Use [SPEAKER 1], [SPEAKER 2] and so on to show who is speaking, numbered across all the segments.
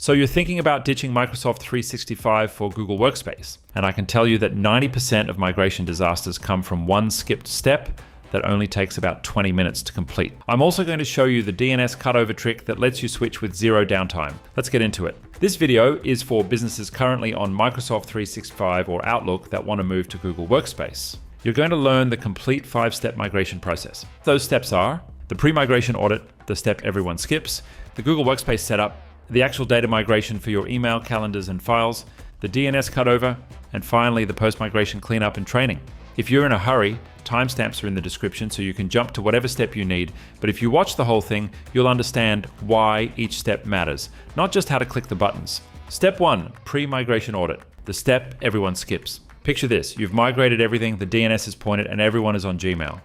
[SPEAKER 1] So you're thinking about ditching Microsoft 365 for Google Workspace. And I can tell you that 90% of migration disasters come from one skipped step that only takes about 20 minutes to complete. I'm also going to show you the DNS cutover trick that lets you switch with zero downtime. Let's get into it. This video is for businesses currently on Microsoft 365 or Outlook that want to move to Google Workspace. You're going to learn the complete 5-step migration process. Those steps are the pre-migration audit, the step everyone skips, the Google Workspace setup, the actual data migration for your email, calendars, and files, the DNS cutover, and finally the post-migration cleanup and training. If you're in a hurry, timestamps are in the description so you can jump to whatever step you need, but if you watch the whole thing, you'll understand why each step matters, not just how to click the buttons. Step 1, pre-migration audit, the step everyone skips. Picture this, you've migrated everything, the DNS is pointed, and everyone is on Gmail.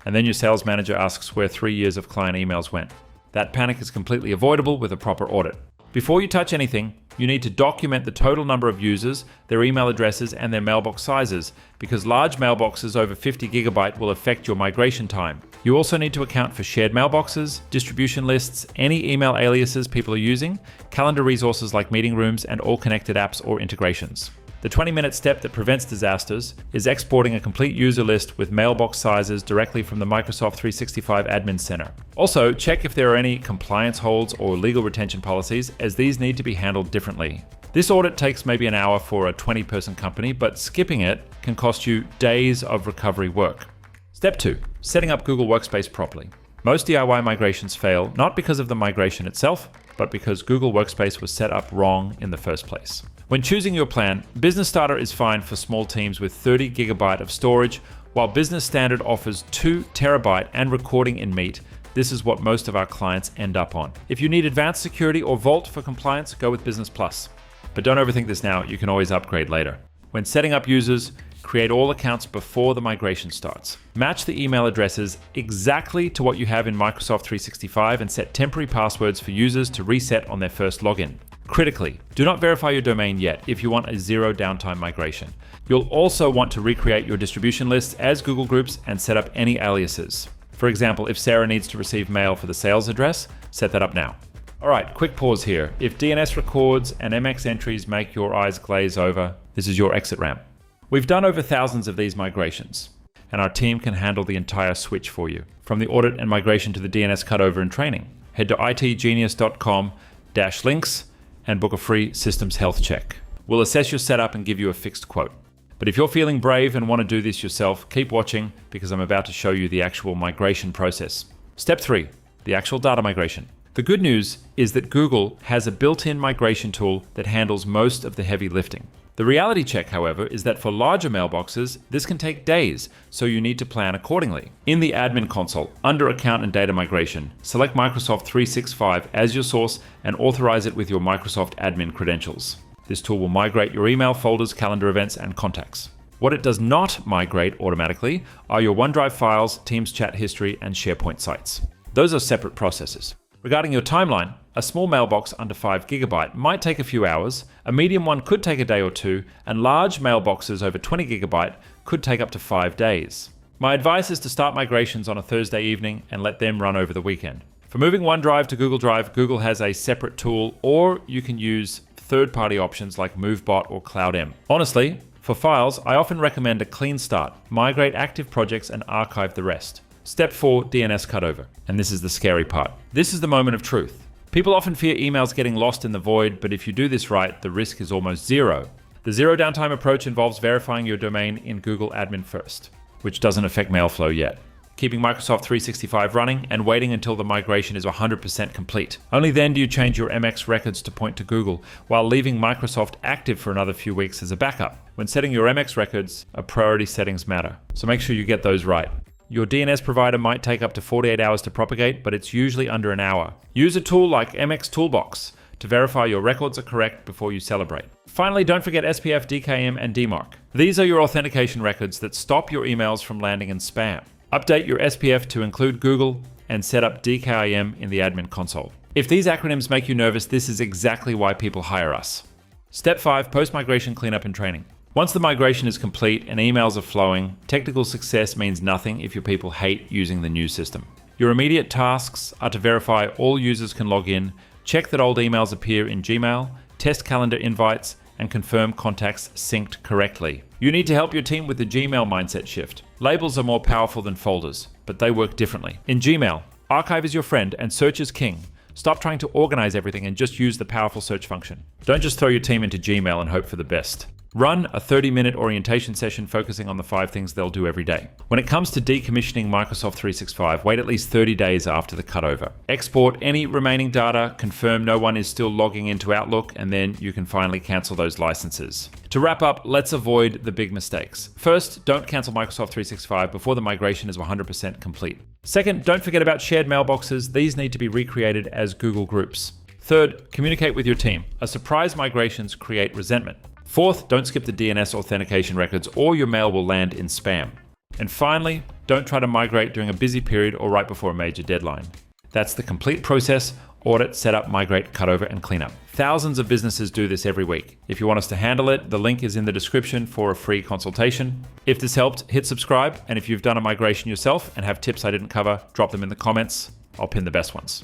[SPEAKER 1] And then your sales manager asks where 3 years of client emails went. That panic is completely avoidable with a proper audit. Before you touch anything, you need to document the total number of users, their email addresses, and their mailbox sizes, because large mailboxes over 50 GB will affect your migration time. You also need to account for shared mailboxes, distribution lists, any email aliases people are using, calendar resources like meeting rooms, and all connected apps or integrations. The 20-minute step that prevents disasters is exporting a complete user list with mailbox sizes directly from the Microsoft 365 Admin Center. Also, check if there are any compliance holds or legal retention policies, as these need to be handled differently. This audit takes maybe an hour for a 20-person company, but skipping it can cost you days of recovery work. Step 2, setting up Google Workspace properly. Most DIY migrations fail not because of the migration itself, but because Google Workspace was set up wrong in the first place. When choosing your plan, Business Starter is fine for small teams with 30 GB of storage, while Business Standard offers 2 TB and recording in Meet. This is what most of our clients end up on. If you need advanced security or Vault for compliance, go with Business Plus. But don't overthink this now, you can always upgrade later. When setting up users, create all accounts before the migration starts. Match the email addresses exactly to what you have in Microsoft 365 and set temporary passwords for users to reset on their first login. Critically, do not verify your domain yet if you want a zero downtime migration. You'll also want to recreate your distribution lists as Google Groups and set up any aliases. For example, if Sarah needs to receive mail for the sales address, set that up now. Alright, quick pause here. If DNS records and MX entries make your eyes glaze over, this is your exit ramp. We've done over thousands of these migrations, and our team can handle the entire switch for you. From the audit and migration to the DNS cutover and training. Head to itgenius.com/links and book a free systems health check. We'll assess your setup and give you a fixed quote. But if you're feeling brave and want to do this yourself, keep watching because I'm about to show you the actual migration process. Step 3, the actual data migration. The good news is that Google has a built-in migration tool that handles most of the heavy lifting. The reality check, however, is that for larger mailboxes, this can take days, so you need to plan accordingly. In the admin console, under Account and Data Migration, select Microsoft 365 as your source and authorize it with your Microsoft admin credentials. This tool will migrate your email, folders, calendar events, and contacts. What it does not migrate automatically are your OneDrive files, Teams chat history, and SharePoint sites. Those are separate processes. Regarding your timeline, a small mailbox under 5 GB might take a few hours, a medium one could take a day or two, and large mailboxes over 20 GB could take up to 5 days. My advice is to start migrations on a Thursday evening and let them run over the weekend. For moving OneDrive to Google Drive, Google has a separate tool, or you can use third-party options like MoveBot or CloudM. Honestly, for files, I often recommend a clean start, migrate active projects and archive the rest. Step 4, DNS cutover. And this is the scary part. This is the moment of truth. People often fear emails getting lost in the void, but if you do this right, the risk is almost zero. The zero downtime approach involves verifying your domain in Google Admin first, which doesn't affect Mailflow yet. Keeping Microsoft 365 running and waiting until the migration is 100% complete. Only then do you change your MX records to point to Google, while leaving Microsoft active for another few weeks as a backup. When setting your MX records, priority settings matter, so make sure you get those right. Your DNS provider might take up to 48 hours to propagate, but it's usually under an hour. Use a tool like MX Toolbox to verify your records are correct before you celebrate. Finally, don't forget SPF, DKIM, and DMARC. These are your authentication records that stop your emails from landing in spam. Update your SPF to include Google and set up DKIM in the admin console. If these acronyms make you nervous, this is exactly why people hire us. Step 5, post-migration cleanup and training. Once the migration is complete and emails are flowing, technical success means nothing if your people hate using the new system. Your immediate tasks are to verify all users can log in, check that old emails appear in Gmail, test calendar invites, and confirm contacts synced correctly. You need to help your team with the Gmail mindset shift. Labels are more powerful than folders, but they work differently. In Gmail, archive is your friend and search is king. Stop trying to organize everything and just use the powerful search function. Don't just throw your team into Gmail and hope for the best. Run a 30-minute orientation session focusing on the 5 things they'll do every day. When it comes to decommissioning Microsoft 365, wait at least 30 days after the cutover. Export any remaining data, confirm no one is still logging into Outlook, and then you can finally cancel those licenses. To wrap up, let's avoid the big mistakes. First, don't cancel Microsoft 365 before the migration is 100% complete. Second, don't forget about shared mailboxes. These need to be recreated as Google Groups. Third, communicate with your team. A surprise migrations create resentment. Fourth, don't skip the DNS authentication records or your mail will land in spam. And finally, don't try to migrate during a busy period or right before a major deadline. That's the complete process: audit, setup, migrate, cutover, and cleanup. Thousands of businesses do this every week. If you want us to handle it, the link is in the description for a free consultation. If this helped, hit subscribe. And if you've done a migration yourself and have tips I didn't cover, drop them in the comments. I'll pin the best ones.